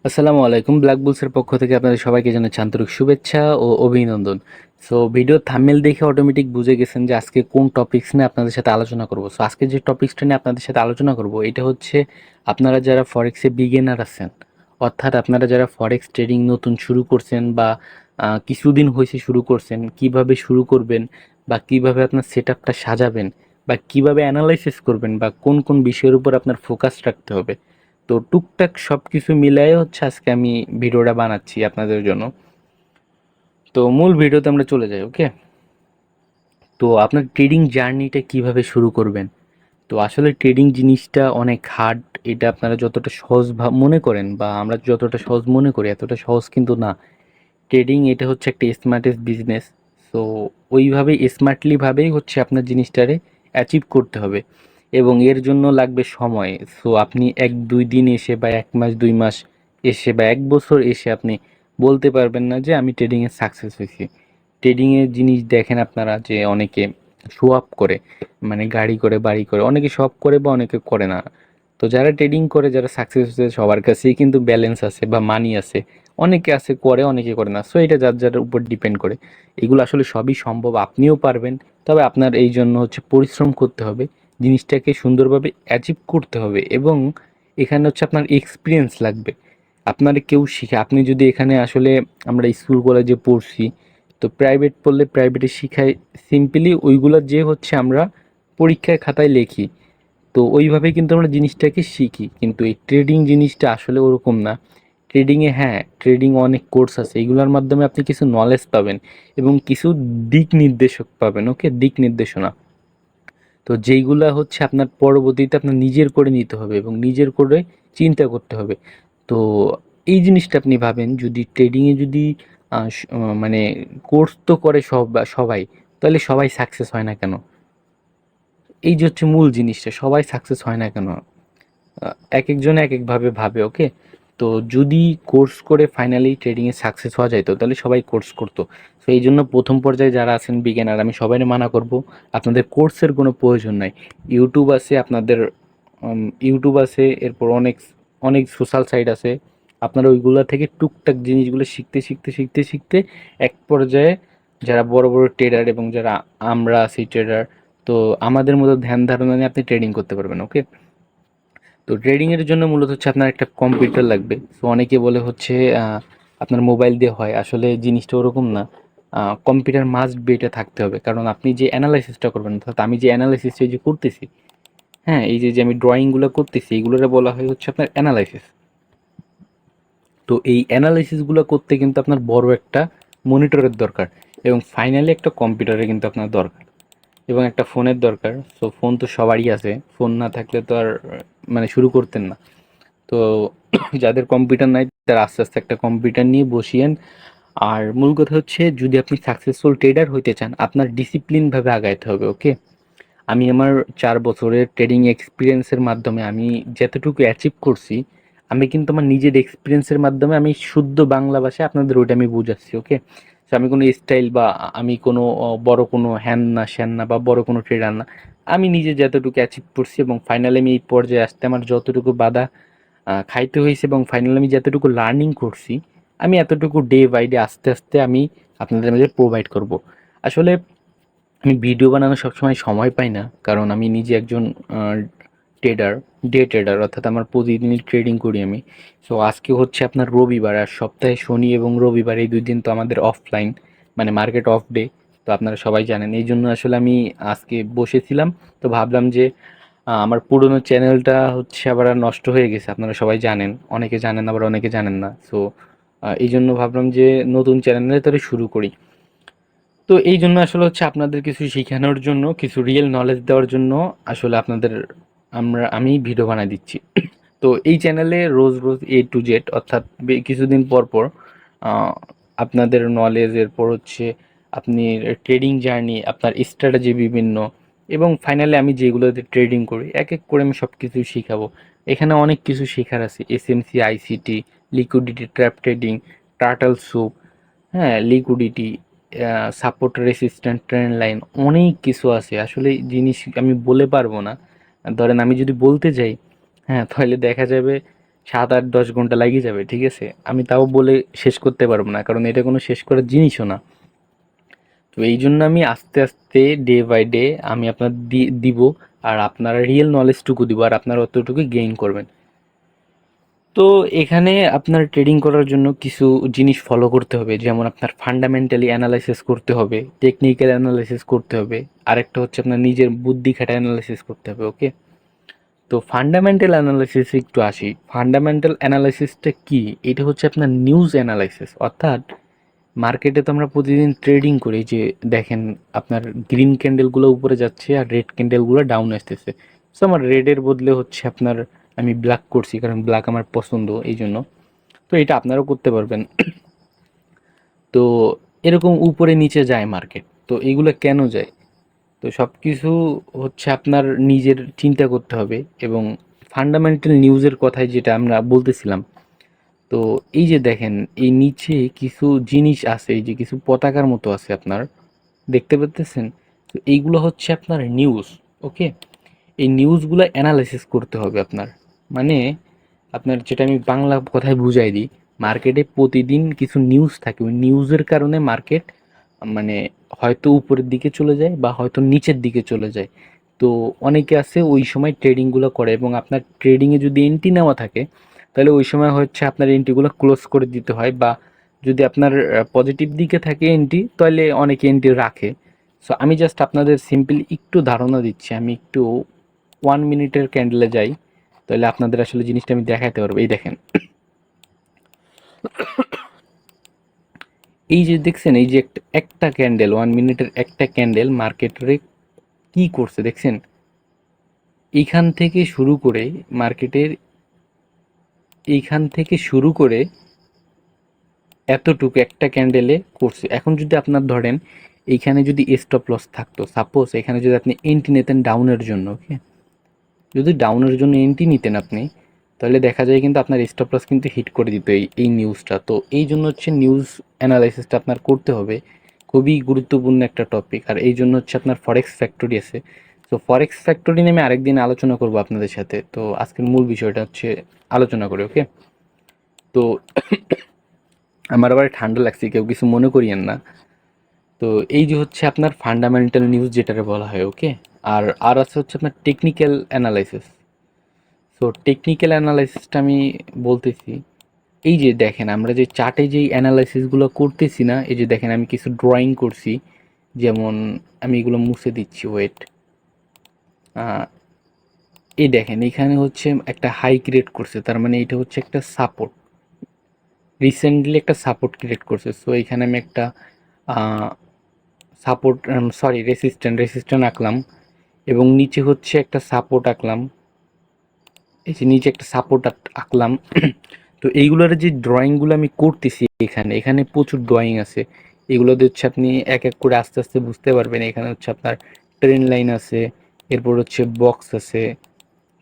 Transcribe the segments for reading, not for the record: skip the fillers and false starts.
আসসালামু আলাইকুম। ব্ল্যাক বুলসের পক্ষ থেকে আপনাদের সবাইকে জানাচ্ছি আন্তরিক শুভেচ্ছা ও অভিনন্দন। সো ভিডিও থাম্বনেল দেখে অটোমেটিক বুঝে গেছেন যে আজকে কোন টপিকস নিয়ে আপনাদের সাথে আলোচনা করব। সো আজকে যে টপিকসটা নিয়ে আপনাদের সাথে আলোচনা করব এটা হচ্ছে আপনারা যারা ফরেক্সে বিগিনার আছেন, অর্থাৎ আপনারা যারা ফরেক্স ট্রেডিং নতুন শুরু করছেন বা কিছুদিন হয়েছে শুরু করছেন, কিভাবে শুরু করবেন বা কিভাবে আপনার সেটআপটা সাজাবেন বা কিভাবে অ্যানালাইসিস করবেন বা কোন কোন বিষয়ের উপর আপনার ফোকাস রাখতে হবে। তো টুকটাক সব কিছু মিলাই হচ্ছে আজকে আমি ভিডিওটা বানাচ্ছি আপনাদের জন্য। তো মূল ভিডিওতে আমরা চলে যাই, ওকে? তো আপনার ট্রেডিং জার্নিটা কিভাবে শুরু করবেন? তো আসলে ট্রেডিং জিনিসটা অনেক হার্ড। এটা আপনারা যতটা সহজ মনে করেন বা আমরা যতটা সহজ মনে করি এতটা সহজ কিন্তু না। ট্রেডিং এটা হচ্ছে একটা স্মার্টেস্ট বিজনেস। সো ওইভাবে স্মার্টলি ভাবেই হচ্ছে আপনার জিনিসটারে অ্যাচিভ করতে হবে এবং এর জন্য লাগবে সময়। সো আপনি 1-2 দিন এসে বা 1 মাস 2 মাস এসে বা 1 বছর এসে আপনি বলতে পারবেন না যে আমি ট্রেডিংয়ে সাকসেস হয়েছি। ট্রেডিংয়ের জিনিস দেখেন আপনারা যে অনেকে শো আপ করে, মানে গাড়ি করে বাড়ি করে, অনেকে শো আপ করে বা অনেকে করে না। তো যারা ট্রেডিং করে যারা সাকসেস হচ্ছে সবার কাছেই কিন্তু ব্যালেন্স আছে বা মানি আছে। অনেকে আছে করে, অনেকে করে না। সো এটা যার যার উপর ডিপেন্ড করে। এগুলো আসলে সবই সম্ভব, আপনিও পারবেন। তবে আপনার এই জন্য হচ্ছে পরিশ্রম করতে হবে, জিনিসটাকে সুন্দরভাবে অ্যাচিভ করতে হবে এবং এখানে হচ্ছে আপনার এক্সপিরিয়েন্স লাগবে। আপনার কেউ শিখে, আপনি যদি এখানে আসলে আমরা স্কুল কলেজে পড়ছি, তো প্রাইভেট পড়লে প্রাইভেটে শিখায় সিম্পলি ওইগুলো যে হচ্ছে আমরা পরীক্ষায় খাতায় লেখি। তো ওইভাবে কিন্তু আমরা জিনিসটাকে শিখি, কিন্তু এই ট্রেডিং জিনিসটা আসলে ওরকম না। ট্রেডিংয়ে হ্যাঁ, ট্রেডিং অনেক কোর্স আছে, এগুলোর মাধ্যমে আপনি কিছু নলেজ পাবেন এবং কিছু দিক নির্দেশক পাবেন, ওকে? দিক নির্দেশনা। তো যেইগুলা হচ্ছে আপনার পরবর্তীতে আপনার নিজের করে নিতে হবে এবং নিজের করে চিন্তা করতে হবে। তো এই জিনিসটা আপনি ভাবেন, যদি ট্রেডিংয়ে যদি মানে কোর্স তো করে সবাই, তাহলে সবাই সাকসেস হয় না কেন? এই যে হচ্ছে মূল জিনিসটা, সবাই সাকসেস হয় না কেন? এক একজন এক একভাবে ভাবে, ওকে? তো যদি কোর্স করে ফাইনালি ট্রেডিংয়ে সাকসেস হওয়া যাইতো তাহলে সবাই কোর্স করতো। তো এই জন্য প্রথম পর্যায়ে যারা আছেন বিগিনার, আমি সবাই মানা করব আপনাদের কোর্সের কোনো প্রয়োজন নাই। ইউটিউব আছে আপনাদের, ইউটিউব আছে, এরপর অনেক অনেক সোশ্যাল সাইট আছে। আপনারা ওইগুলা থেকে টুকটাক জিনিসগুলো শিখতে শিখতে শিখতে শিখতে এক পর্যায়ে যারা বড় বড় ট্রেডার এবং যারা আমরা আছি ট্রেডার, তো আমাদের মতো ধ্যান ধারণা নিয়ে আপনি ট্রেডিং করতে পারবেন, ওকে? তো ট্রেডিং এর জন্য মূলত হচ্ছে আপনার একটা কম্পিউটার লাগবে। তো অনেকে বলে হচ্ছে আপনার মোবাইল দিয়ে হয়, আসলে জিনিসটা ওরকম না। কম্পিউটার মাস্ট বি, এটা থাকতে হবে, কারণ আপনি যে অ্যানালাইসিসটা করবেন, অর্থাৎ আমি যে অ্যানালাইসিস যে করতেছি, হ্যাঁ, এই যে যে আমি ড্রয়িংগুলো করতেছি এগুলোরে বলা হয় হচ্ছে আপনার অ্যানালাইসিস। তো এই অ্যানালাইসিসগুলো করতে কিন্তু আপনার বড় একটা মনিটরের দরকার এবং ফাইনালি একটা কম্পিউটারের কিন্তু আপনার দরকার এবং একটা ফোনের দরকার। সো ফোন তো সবারই আছে, ফোন না থাকলে তো আর মানে শুরু করতেন না। তো যাদের কম্পিউটার নাই তারা আস্তে আস্তে একটা কম্পিউটার নিয়ে বসিয়েন। আর মূল কথা হচ্ছে, যদি আপনি সাকসেসফুল ট্রেডার হইতে চান আপনার ডিসিপ্লিনভাবে আগাইতে হবে, ওকে? আমি আমার 4 বছরের ট্রেডিং এক্সপিরিয়েন্সের মাধ্যমে আমি যতটুকু অ্যাচিভ করছি, আমি কিন্তু আমার নিজের এক্সপিরিয়েন্সের মাধ্যমে আমি শুদ্ধ বাংলা ভাষায় আপনাদের ওইটা আমি বুঝাচ্ছি, ওকে? তো আমি কোনো স্টাইল বা আমি কোনো বড় কোনো হ্যান না স্যান না বা বড় কোনো ট্রেডার না। আমি নিজে যতটুকু অ্যাচিভ করছি এবং ফাইনালি আমি এই পর্যায়ে আসতে আমার যতটুকু বাধা খাইতে হয়েছে এবং ফাইনালি আমি যতটুকু লার্নিং করছি, আমি এতটুকু ডে বাই ডে আস্তে আস্তে আমি আপনাদের মাঝে প্রোভাইড করব। আসলে আমি ভিডিও বানানোর সবসময় সময় পাই না, কারণ আমি নিজে একজন ট্রেডার, ডে ট্রেডার, অর্থাৎ আমার প্রতিদিনই ট্রেডিং করি আমি। সো আজকে হচ্ছে আপনার রবিবার, আর সপ্তাহে শনি এবং রবিবার এই 2 দিন তো আমাদের অফলাইন, মানে মার্কেট অফ ডে। তো আপনারা সবাই জানেন, এই জন্য আসলে আমি আজকে বসেছিলাম। তো ভাবলাম যে আমার পুরনো চ্যানেলটা হচ্ছে আবার আর নষ্ট হয়ে গেছে, আপনারা সবাই জানেন, অনেকে জানেন আবার অনেকে জানেন না। সো এই জন্য ভাবলাম যে নতুন চ্যানেলে তাহলে শুরু করি। তো এই জন্য আসলে হচ্ছে আপনাদের কিছু শিখানোর জন্য, কিছু রিয়েল নলেজ দেওয়ার জন্য আসলে আপনাদের আমি ভিডিও বানাই দিচ্ছি। তো এই চ্যানেলে রোজ রোজ A to Z, অর্থাৎ কিছুদিন পর পর আহ, আপনাদের নলেজ, এরপর হচ্ছে আপনি ট্রেডিং জার্নি, আপনার স্ট্র্যাটেজি বিভিন্ন, এবং ফাইনালি আমি যেগুলোতে ট্রেডিং করি এক এক করে আমি সব কিছু শিখাবো। এখানে অনেক কিছু শেখার আছে, SMC, ICT, liquidity, trap trading, turtle soup, হ্যাঁ, liquidity, support, resistant, trend line, অনেক কিছু আছে। আসলে জিনিস আমি বলে পারবো না। ধরেন আমি যদি বলতে যাই, হ্যাঁ, তাহলে দেখা যাবে 7 8 10 ঘন্টা লাগিয়ে যাবে, ঠিক আছে? আমি তাও বলে শেষ করতে পারবো না, কারণ এটা কোনো শেষ করার জিনিসও না। তো এই জন্য আমি আস্তে আস্তে ডে বাই ডে আমি আপনার দিব, আর আপনারা রিয়েল নলেজটুকু দিব, আর আপনারা অতটুকু গেইন করবেন। তো এখানে আপনার ট্রেডিং করার জন্য কিছু জিনিস ফলো করতে হবে, যেমন আপনার ফান্ডামেন্টালি অ্যানালাইসিস করতে হবে, টেকনিক্যাল অ্যানালাইসিস করতে হবে, আরেকটা হচ্ছে আপনার নিজের বুদ্ধি খাটা অ্যানালাইসিস করতে হবে, ওকে? তো ফান্ডামেন্টাল অ্যানালাইসিস একটু আসি। ফান্ডামেন্টাল অ্যানালাইসিসটা কি? এটা হচ্ছে আপনার নিউজ অ্যানালাইসিস, অর্থাৎ মার্কেটে তো আমরা প্রতিদিন ট্রেডিং করি, যে দেখেন আপনার গ্রিন ক্যান্ডেলগুলো উপরে যাচ্ছে আর রেড ক্যান্ডেলগুলো ডাউন আসতেছে। সো আমার রেডের বদলে হচ্ছে আপনার আমি ব্ল্যাক করছি, কারণ ব্ল্যাক আমার পছন্দ এই জন্য। তো এটা আপনারাও করতে পারবেন। তো এরকম উপরে নিচে যায় মার্কেট, তো এগুলো কেন যায়? তো সব কিছু হচ্ছে আপনার নিজের চিন্তা করতে হবে। এবং ফান্ডামেন্টাল নিউজের কথায় যেটা আমরা বলতেছিলাম, তো এই যে দেখেন এই নিচে কিছু জিনিস আছে, এই যে কিছু পতাকার মতো আছে আপনার, দেখতে পাচ্তেছেন? তো এইগুলো হচ্ছে আপনার নিউজ, ওকে? এই নিউজগুলো অ্যানালাইসিস করতে হবে আপনার। মানে আপনার, যেটা আমি বাংলা কথায় বুঝাই দিই, মার্কেটে প্রতিদিন কিছু নিউজ থাকে, ওই নিউজের কারণে মার্কেট মানে হয়তো উপরের দিকে চলে যায় বা হয়তো নিচের দিকে চলে যায়। তো অনেকে আছে ওই সময় ট্রেডিংগুলো করে, এবং আপনার ট্রেডিংয়ে যদি এন্ট্রি নেওয়া থাকে, তাহলে ওই সময় হচ্ছে আপনার এন্ট্রিগুলো ক্লোজ করে দিতে হয়, বা যদি আপনার পজিটিভ দিকে থাকে এন্ট্রি, তাহলে অনেকে এন্ট্রি রাখে। সো আমি জাস্ট আপনাদের সিম্পলি একটু ধারণা দিচ্ছি, আমি একটু 1 মিনিটের ক্যান্ডেলে যাই, তাহলে আপনাদের আসলে জিনিসটা আমি দেখাতে পারবো। এই দেখেন, এই যে দেখছেন, এই যে একটা একটা ক্যান্ডেল, 1 মিনিটের একটা ক্যান্ডেল মার্কেটে কি করছে দেখছেন? এইখান থেকে শুরু করে মার্কেটের এইখান থেকে শুরু করে এতটুকু একটা ক্যান্ডেলে করছে। এখন যদি আপনার ধরেন এইখানে যদি স্টপ লস থাকতো, সাপোজ এখানে যদি আপনি এন্ট্রি নিতেন ডাউনের জন্য, ওকে? যদি ডাউনের জন্য এন্ট্রি নিতেন আপনি, তাহলে দেখা যায় কিন্তু আপনার স্টপ লস কিন্তু হিট করে দিত এই নিউজটা। তো এই জন্য হচ্ছে নিউজ অ্যানালাইসিসটা আপনার করতে হবে, খুবই গুরুত্বপূর্ণ একটা টপিক। আর এই জন্য হচ্ছে আপনার ফরেক্স ফ্যাক্টরি আছে। তো ফরেক্স ফ্যাক্টরি নিয়ে আমি আরেকদিন আলোচনা করব আপনাদের সাথে। তো আজকের মূল বিষয়টা হচ্ছে আলোচনা করি, ওকে? তো আমার আবার ঠান্ডা লাগছে, কেউ কিছু মনে করিয়েন না। তো এই যে হচ্ছে আপনার ফান্ডামেন্টাল নিউজ যেটাকে বলা হয়, ওকে? আর আছে হচ্ছে আপনার টেকনিক্যাল অ্যানালাইসিস। সো টেকনিক্যাল অ্যানালাইসিসটা আমি বলতেছি, এই যে দেখেন আমরা যে চার্টে যেই অ্যানালাইসিসগুলো করতেছি না, এই যে দেখেন আমি কিছু ড্রয়িং করছি, যেমন আমি এগুলো মুছে দিচ্ছি, ওয়েট। এই দেখেন এখানে হচ্ছে একটা হাই ক্রিয়েট করছে, তার মানে এটা হচ্ছে একটা সাপোর্ট, রিসেন্টলি একটা সাপোর্ট ক্রিয়েট করছে। সো এখানে আমি একটা সাপোর্ট, সরি রেসিস্ট্যান্ট আঁকলাম, এবং নিচে হচ্ছে একটা সাপোর্ট আঁকলাম, এই যে নিচে একটা সাপোর্ট আঁকলাম। তো এইগুলোর যে ড্রয়িংগুলো আমি করতেছি, এখানে এখানে প্রচুর ড্রয়িং আছে, এগুলোতে হচ্ছে আপনি এক এক করে আস্তে আস্তে বুঝতে পারবেন। এখানে হচ্ছে আপনার ট্রেন লাইন আছে, এরপর হচ্ছে বক্স আছে,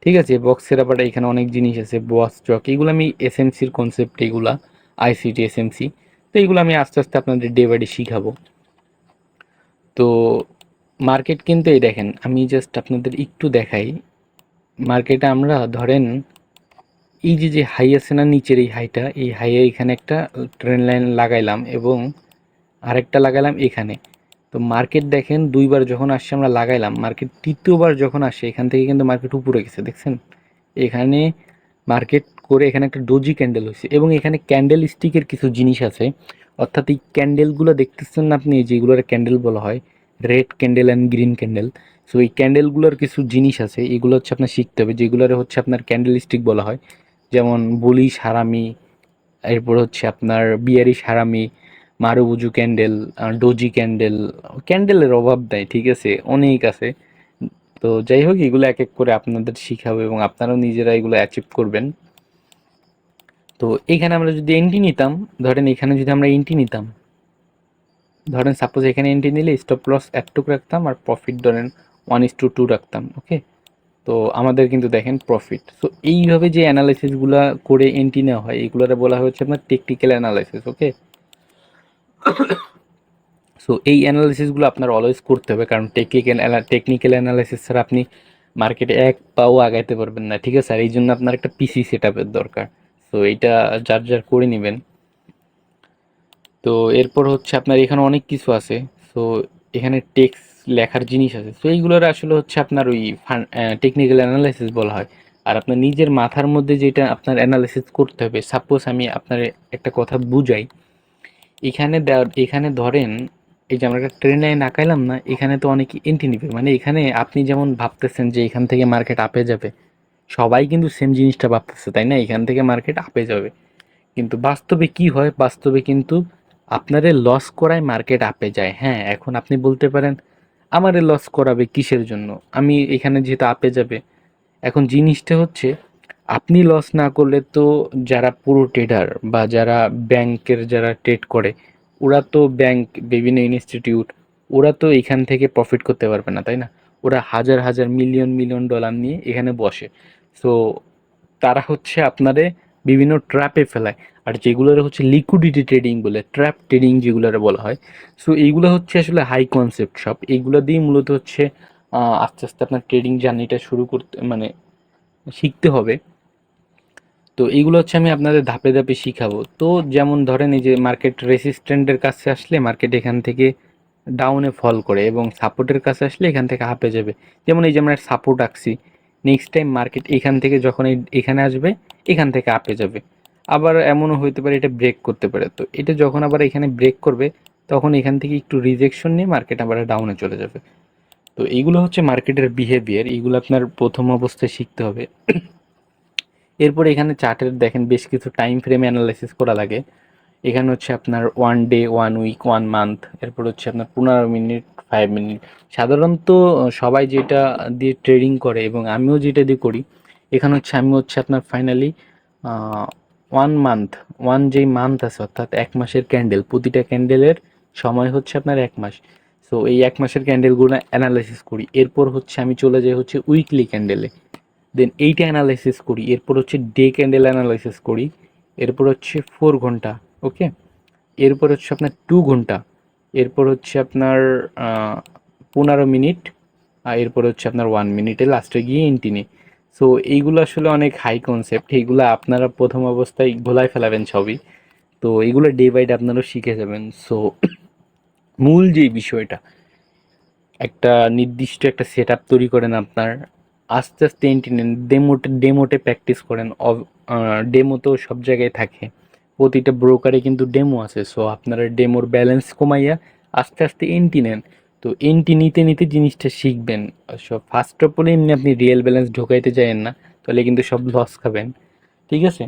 ঠিক আছে? বক্সের আবার এখানে অনেক জিনিস আছে, বস চক, এগুলো আমি এসএমসির কনসেপ্ট, এগুলা আইসিটি এসএমসি। তো এগুলো আমি আস্তে আস্তে আপনাদের ডে বাই ডে শিখাবো। তো মার্কেট কিন্তু এই দেখেন, আমি জাস্ট আপনাদের একটু দেখাই। মার্কেটে আমরা ধরেন এই যে যে হাই আছে না নিচের, এই হাইটা, এই হাইয়ে এখানে একটা ট্রেন লাইন লাগাইলাম, এবং আরেকটা লাগাইলাম এখানে। তো মার্কেট দেখেন দুইবার যখন আসছে আমরা লাগাইলাম, মার্কেট তৃতীয়বার যখন আসে এখান থেকে কিন্তু মার্কেট উপরে গেছে, দেখছেন? এখানে মার্কেট করে এখানে একটা ডোজি ক্যান্ডেল হয়েছে, এবং এখানে ক্যান্ডেল স্টিকের কিছু জিনিস আছে। অর্থাৎ এই ক্যান্ডেলগুলো দেখতেছেন না আপনি, যেগুলোর ক্যান্ডেল বলা হয়, red candle and green candle. So এই ক্যান্ডেলগুলোর কিছু জিনিস আছে, এগুলো হচ্ছে আপনার শিখতে হবে, যেগুলোর হচ্ছে আপনার ক্যান্ডেল স্টিক বলা হয়। যেমন বুলিশ হারামি, এরপর হচ্ছে আপনার বিয়ারিশ হারামি, মারুবুজু ক্যান্ডেল, ডোজি ক্যান্ডেল। ক্যান্ডেলের অভাব নাই, ঠিক আছে? অনেক আছে। তো যাই হোক, এগুলো এক এক করে আপনাদের শিখাবো, এবং আপনারাও নিজেরা এগুলো অ্যাচিভ করবেন। তো এখানে আমরা যদি এন্ট্রি নিতাম, ধরেন এখানে যদি আমরা এন্ট্রি নিতাম, ধরেন সাপোজ এখানে এন্ট্রি নিলে স্টপ লস এতটুকু রাখতাম, আর প্রফিট ধরেন 1:2 রাখতাম, ওকে? তো আমাদের কিন্তু দেখেন প্রফিট। সো এইভাবে যে অ্যানালাইসিসগুলো করে এন্ট্রি নেওয়া হয়, এগুলোরে বলা হচ্ছে আপনার টেকনিক্যাল অ্যানালাইসিস, ওকে? সো এই অ্যানালাইসিসগুলো আপনার অলওয়েজ করতে হবে, কারণ টেকনিক্যাল অ্যানালাইসিস ছাড়া আপনি মার্কেটে এক পাও আগাইতে পারবেন না, ঠিক আছে? আর এই জন্য আপনার একটা পিসি সেট আপের দরকার। তো এইটা যার যার করে নেবেন। তো এরপর হচ্ছে আপনার এখানে অনেক কিছু আছে। সো এখানে টেক্সট লেখার জিনিস আছে, সো এইগুলোর আসলে হচ্ছে আপনার ওই টেকনিক্যাল অ্যানালাইসিস বলা হয়। আর আপনার নিজের মাথার মধ্যে যেটা আপনার অ্যানালাইসিস করতে হবে, সাপোজ আমি আপনার একটা কথা বুঝাই। এখানে ধরেন এই যে আমরা একটা ট্রেন লাইন আঁকাইলাম না, এখানে তো অনেকে এন্ট্রি নিবে, মানে এখানে আপনি যেমন ভাবতেছেন যে এখান থেকে মার্কেট আপে যাবে, সবাই কিন্তু সেম জিনিসটা ভাবতেছে, তাই না? এখান থেকে মার্কেট আপে যাবে, কিন্তু বাস্তবে কি হয়? বাস্তবে কিন্তু আপনারে লস করায় মার্কেট আপে যায়। হ্যাঁ, এখন আপনি বলতে পারেন আমারে লস করাবে কিসের জন্য? আমি এখানে যেহেতু আপে যাবে। এখন জিনিসটা হচ্ছে আপনি লস না করলে তো যারা পুরো ট্রেডার বা যারা ব্যাংকের যারা ট্রেড করে, ওরা তো ব্যাংক, বিভিন্ন ইনস্টিটিউট, ওরা তো এখান থেকে প্রফিট করতে পারবে না, তাই না? ওরা হাজার হাজার মিলিয়ন মিলিয়ন ডলার নিয়ে এখানে বসে। সো তারা হচ্ছে আপনারে বিভিন্ন ট্র্যাপে ফেলায়। আর যেগুলোর হচ্ছে লিকুইডিটি ট্রেডিং বলে, ট্র্যাপ ট্রেডিং যেগুলোর বলা হয়। সো এইগুলো হচ্ছে আসলে হাই কনসেপ্ট সব। এইগুলো দিয়ে মূলত হচ্ছে আস্তে আস্তে আপনার ট্রেডিং জার্নিটা শুরু করতে, মানে শিখতে হবে। তো এইগুলো হচ্ছে আমি আপনাদের ধাপে ধাপে শিখাবো। তো যেমন ধরেন এই যে মার্কেট রেসিস্ট্যান্টের কাছে আসলে মার্কেট এখান থেকে ডাউনে ফল করে, এবং সাপোর্টের কাছে আসলে এখান থেকে আপে যাবে। যেমন এই যে আমরা সাপোর্ট আঁকছি, নেক্সট টাইম মার্কেট এখান থেকে যখন এখানে আসবে, এখান থেকে আপে যাবে। আবার এমনও হইতে পারে এটা ব্রেক করতে পারে। তো এটা যখন আবার এখানে ব্রেক করবে, তখন এখান থেকে একটু রিজেকশন নিয়ে মার্কেট আবার ডাউনে চলে যাবে। তো এইগুলো হচ্ছে মার্কেটের বিহেভিয়ার, এইগুলো আপনার প্রথম অবস্থায় শিখতে হবে। এরপরে এখানে চার্টের দেখেন বেশ কিছু টাইম ফ্রেম অ্যানালাইসিস করা লাগে। এখানে হচ্ছে আপনার 1 ডে, 1 উইক, 1 মান্থ, এরপর হচ্ছে আপনার 15 মিনিট, 5 মিনিট। সাধারণত সবাই যেটা দিয়ে ট্রেডিং করে এবং আমিও যেটা দিয়ে করি, এখানে হচ্ছে আমি হচ্ছে আপনার ফাইনালি 1 মান্থ, যেই মান্থ আছে অর্থাৎ 1 মাসের ক্যান্ডেল, প্রতিটা ক্যান্ডেলের সময় হচ্ছে আপনার 1 মাস। সো এই 1 মাসের ক্যান্ডেলগুলো অ্যানালাইসিস করি। এরপর হচ্ছে আমি চলে যাই হচ্ছে উইকলি ক্যান্ডেলে, দেন এইটা অ্যানালাইসিস করি। এরপর হচ্ছে ডে ক্যান্ডেল অ্যানালাইসিস করি। এরপর হচ্ছে 4 ঘন্টা, ওকে। এরপর হচ্ছে আপনার 2 ঘন্টা। এরপর হচ্ছে আপনার 15 মিনিট। আর এরপর হচ্ছে আপনার 1 মিনিটে লাস্টে গিয়ে ইন্টিনি। সো এইগুলো আসলে অনেক হাই কনসেপ্ট, এইগুলো আপনারা প্রথম অবস্থায় ভোলায় ফেলাবেন সবই। তো এইগুলো ডে বাই ডে আপনারাও শিখে যাবেন। সো মূল যে বিষয়টা, একটা নির্দিষ্ট একটা সেট আপ তৈরি করেন আপনার, আস্তে আস্তে এন্ট্রি নেন, ডেমোটে প্র্যাকটিস করেন। ডেমো তো সব জায়গায় থাকে, প্রতিটা ব্রোকারে কিন্তু ডেমো আছে। সো আপনারা ডেমোর ব্যালেন্স কমাইয়া আস্তে আস্তে এন্ট্রি নেন। তো এন্ট্রি নিতে নিতে জিনিসটা শিখবেন। সব ফার্স্ট অফ অল এমনি আপনি রিয়েল ব্যালেন্স ঢোকাইতে যাবেন না, তাহলে কিন্তু সব লস খাবেন, ঠিক আছে?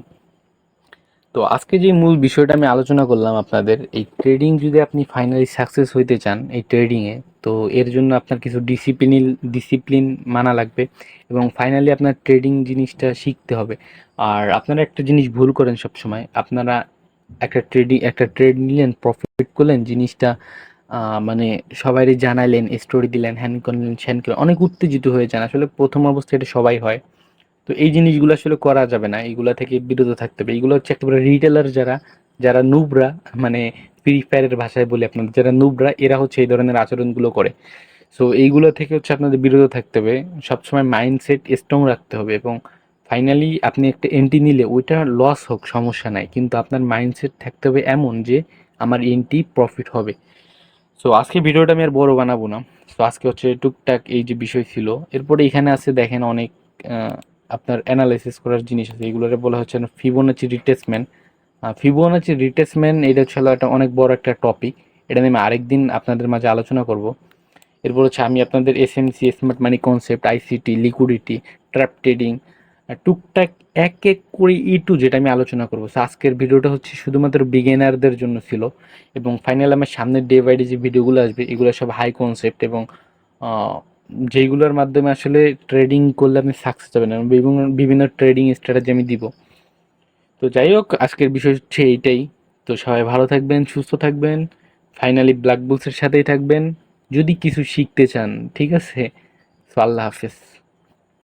তো আজকে যে মূল বিষয়টা আমি আলোচনা করলাম আপনাদের, এই ট্রেডিং যদি আপনি ফাইনালি সাকসেস হইতে চান এই ট্রেডিংয়ে, তো এর জন্য আপনার কিছু ডিসিপ্লিন মানা লাগবে, এবং ফাইনালি আপনার ট্রেডিং জিনিসটা শিখতে হবে। আর আপনারা একটা জিনিস ভুল করেন সব সময়, আপনারা একটা ট্রেড নিলেন, প্রফিট করলেন, জিনিসটা মানে সবাইকে জানাইলেন, স্টোরি দিলেন, হ্যান করলেন স্যান করলেন, অনেক উত্তেজিত হয়ে যান। আসলে প্রথম অবস্থায় এটা সবাই হয়। তো এই জিনিসগুলো আসলে করা যাবে না, এইগুলা থেকে বিরত থাকতে হবে। এইগুলো হচ্ছে একেবারে রিটেলার, যারা যারা নুবরা, মানে ফ্রি ফায়ারের ভাষায় বলি আপনাদের, যারা নুবরা, এরা হচ্ছে এই ধরনের আচরণগুলো করে। সো এইগুলো থেকে হচ্ছে আপনাদের বিরত থাকতে হবে, সবসময় মাইন্ডসেট স্ট্রং রাখতে হবে, এবং ফাইনালি আপনি একটা এন্ট্রি নিলে ওইটা লস হোক সমস্যা নাই, কিন্তু আপনার মাইন্ডসেট থাকতে হবে এমন যে আমার এন্ট্রি প্রফিট হবে। সো আজকে ভিডিওটা আমি আর বড় বানাবো না। সো আজকে হচ্ছে টুকটাক এই যে বিষয় ছিল। এরপরে এখানে আছে দেখেন অনেক আহ, আপনার অ্যানালাইসিস করার জিনিস আছে, এগুলোরে বলা হচ্ছে ফিবোনাচি রিট্রেসমেন্ট। ফিবোনাচি রিট্রেসমেন্ট এটা হচ্ছে একটা অনেক বড় একটা টপিক, এটা নিয়ে আমি আরেকদিন আপনাদের মাঝে আলোচনা করব। এরপর হচ্ছে আমি আপনাদের এসএমসি, স্মার্ট মানি concept, ICT, liquidity, trap trading, টুকটাক এক এক করে যেটা আমি আলোচনা করবো। So আজকের ভিডিওটা হচ্ছে শুধুমাত্র বিগিনারদের জন্য ছিল, এবং ফাইনাল আমার সামনের ডে বাই ডে যে ভিডিওগুলো আসবে এগুলো সব হাই কনসেপ্ট, এবং আহ, যেইগুলোর মাধ্যমে আসলে ট্রেডিং করলে আপনি সাকসেস হবেন, এবং বিভিন্ন বিভিন্ন ট্রেডিং স্ট্র্যাটেজি আমি দিব। তো যাই হোক, আজকের বিষয় হচ্ছে এইটাই। তো সবাই ভালো থাকবেন, সুস্থ থাকবেন, ফাইনালি ব্ল্যাক বুলসের সাথেই থাকবেন যদি কিছু শিখতে চান, ঠিক আছে? তো আল্লাহ হাফেজ।